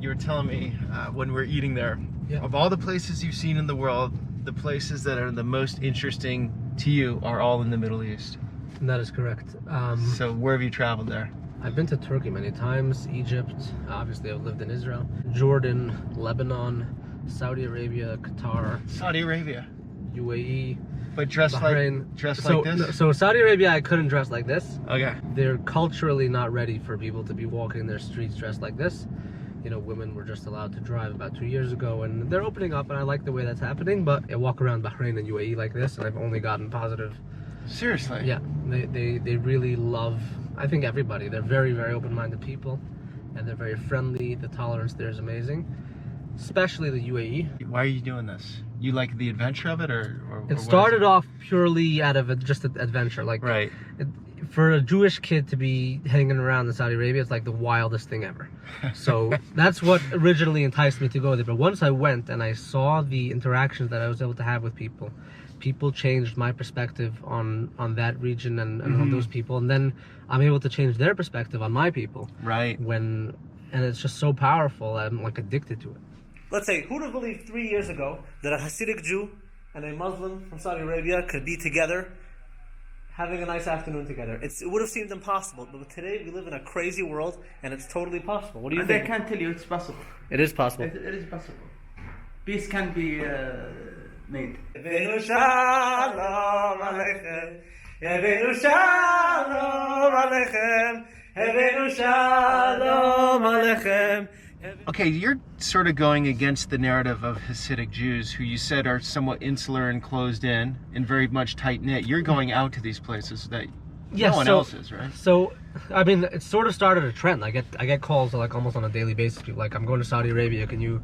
you were telling me when we were eating there, Yeah. of all the places you've seen in the world, the places that are the most interesting to you are all in the Middle East. And that is correct. So where have you traveled there? I've been to Turkey many times, Egypt, obviously I've lived in Israel, Jordan, Lebanon, Saudi Arabia, Qatar, Saudi Arabia. UAE, But dressed Bahrain. like this? So Saudi Arabia, I couldn't dress like this. Okay. They're culturally not ready for people to be walking their streets dressed like this. You know, women were just allowed to drive about 2 years ago, and they're opening up, and I like the way that's happening. But I walk around Bahrain and UAE like this, and I've only gotten positive. Seriously? Yeah, they really love, I think, everybody. They're very, very open-minded people, and they're very friendly. The tolerance there is amazing, especially the UAE. Why are you doing this? You like the adventure of it, or It started off purely out of just an adventure. Like, right. For a Jewish kid to be hanging around in Saudi Arabia, it's like the wildest thing ever. So that's what originally enticed me to go there. But once I went and I saw the interactions that I was able to have with people, people changed my perspective on that region and on those people. And then I'm able to change their perspective on my people. Right. And it's just so powerful. I'm like addicted to it. Let's say, who'd have believed 3 years ago that a Hasidic Jew and a Muslim from Saudi Arabia could be together having a nice afternoon together? It would have seemed impossible, but today we live in a crazy world, and it's totally possible. What do you think? I can tell you it's possible. It is possible. It is possible. Peace can be made. Okay, you're sort of going against the narrative of Hasidic Jews, who you said are somewhat insular and closed in and very much tight-knit. You're going out to these places that no one else is, right? So, I mean, it sort of started a trend. I get calls like almost on a daily basis. People like, I'm going to Saudi Arabia. Can you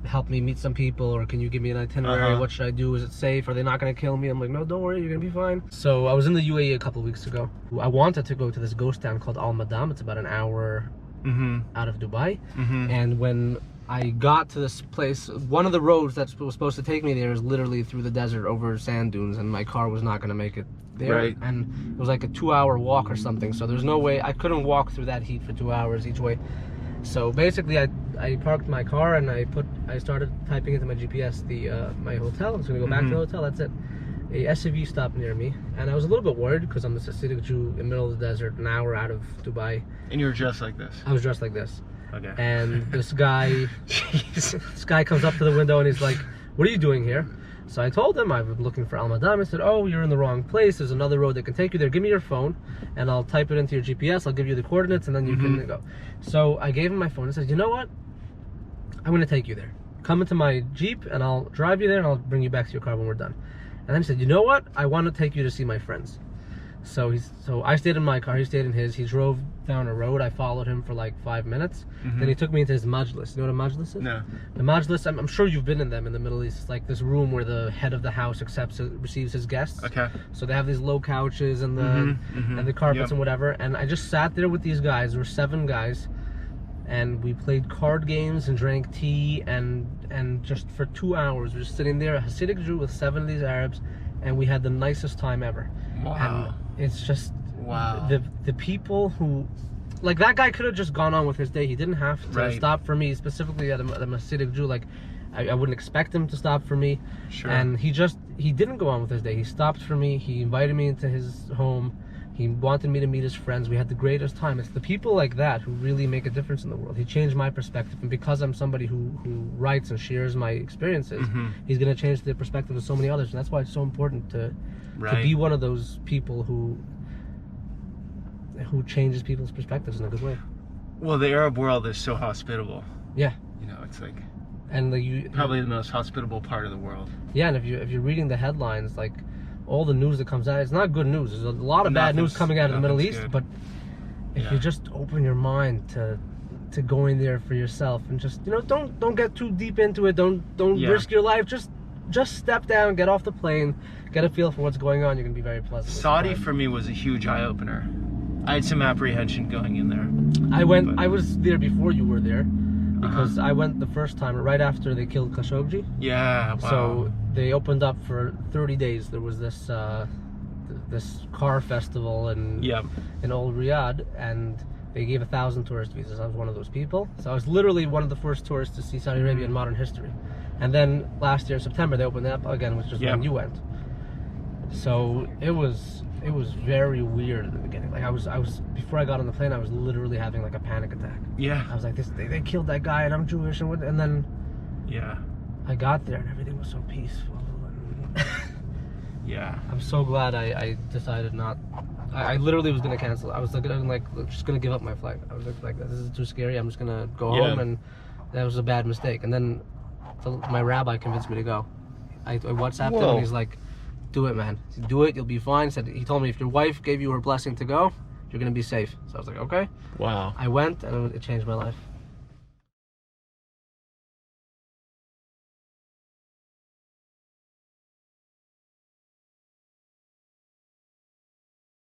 help me meet some people, or can you give me an itinerary? What should I do? Is it safe? Are they not going to kill me? I'm like, no, don't worry, you're going to be fine. So I was in the UAE a couple of weeks ago. I wanted to go to this ghost town called Al Madam. It's about an hour out of Dubai. And when I got to this place, one of the roads that was supposed to take me there is literally through the desert over sand dunes, and my car was not going to make it there. Right. And it was like a 2-hour walk or something, so there's no way I couldn't walk through that heat for 2 hours each way. So basically I parked my car and I started typing into my GPS my hotel. I was going to go back to the hotel. That's it. A SUV stopped near me, and I was a little bit worried because I'm this Hasidic Jew in the middle of the desert, an hour out of Dubai. And you were dressed like this? I was dressed like this. Okay. And this guy comes up to the window and he's like, "What are you doing here?" So I told him I'm looking for Al Madam. He said, "Oh, you're in the wrong place. There's another road that can take you there. Give me your phone, and I'll type it into your GPS. I'll give you the coordinates, and then you can go." So I gave him my phone and said, "You know what? I'm going to take you there. Come into my Jeep, and I'll drive you there, and I'll bring you back to your car when we're done." And then he said, "You know what? I want to take you to see my friends." So I stayed in my car, he stayed in his. He drove down a road. I followed him for like 5 minutes. Then he took me into his majlis. You know what a majlis is? No. The majlis, I'm sure you've been in them in the Middle East. It's like this room where the head of the house receives his guests. Okay. So they have these low couches and the carpets and whatever. And I just sat there with these guys. There were 7 guys. And we played card games and drank tea and just for 2 hours, we were just sitting there, a Hasidic Jew with 7 of these Arabs, and we had the nicest time ever. Wow. And it's just wow. The people who, like, that guy could have just gone on with his day. He didn't have to stop for me, specifically I'm a Hasidic Jew. Like, I wouldn't expect him to stop for me. Sure. And he didn't go on with his day. He stopped for me. He invited me into his home. He wanted me to meet his friends. We had the greatest time. It's the people like that who really make a difference in the world. He changed my perspective, and because I'm somebody who writes and shares my experiences, he's going to change the perspective of so many others. And that's why it's so important to be one of those people who changes people's perspectives in a good way. Well, the Arab world is so hospitable. Yeah. You know, it's like probably the most hospitable part of the world. Yeah, and if you're reading the headlines, like, all the news that comes out, it's not good news. There's a lot of bad news coming out of the Middle East, but if you just open your mind to going there for yourself and just, don't get too deep into it, don't risk your life, just step down, get off the plane, get a feel for what's going on. You're gonna be very pleasant. Saudi for me was a huge eye-opener. I had some apprehension going in there. I was there before you were there, because I went the first time right after they killed Khashoggi. Yeah, wow. So they opened up for 30 days. There was this car festival in Old Riyadh, and They gave 1,000 tourist visas. I was one of those people. So I was literally one of the first tourists to see Saudi Arabia in modern history. And then last year in September they opened it up again, which is when you went. So it was very weird in the beginning. Like I was before I got on the plane, I was literally having like a panic attack. Yeah. I was like, they killed that guy, and I'm Jewish, and then I got there and everything was so peaceful. And Yeah. I'm so glad I decided not. I literally was gonna cancel. I was just gonna give up my flight. I was like, this is too scary. I'm just gonna go home, and that was a bad mistake. And then my rabbi convinced me to go. I WhatsApped him, and he's like, "Do it, man. Do it. You'll be fine." He told me if your wife gave you her blessing to go, you're gonna be safe. So I was like, okay. Wow. I went, and it changed my life.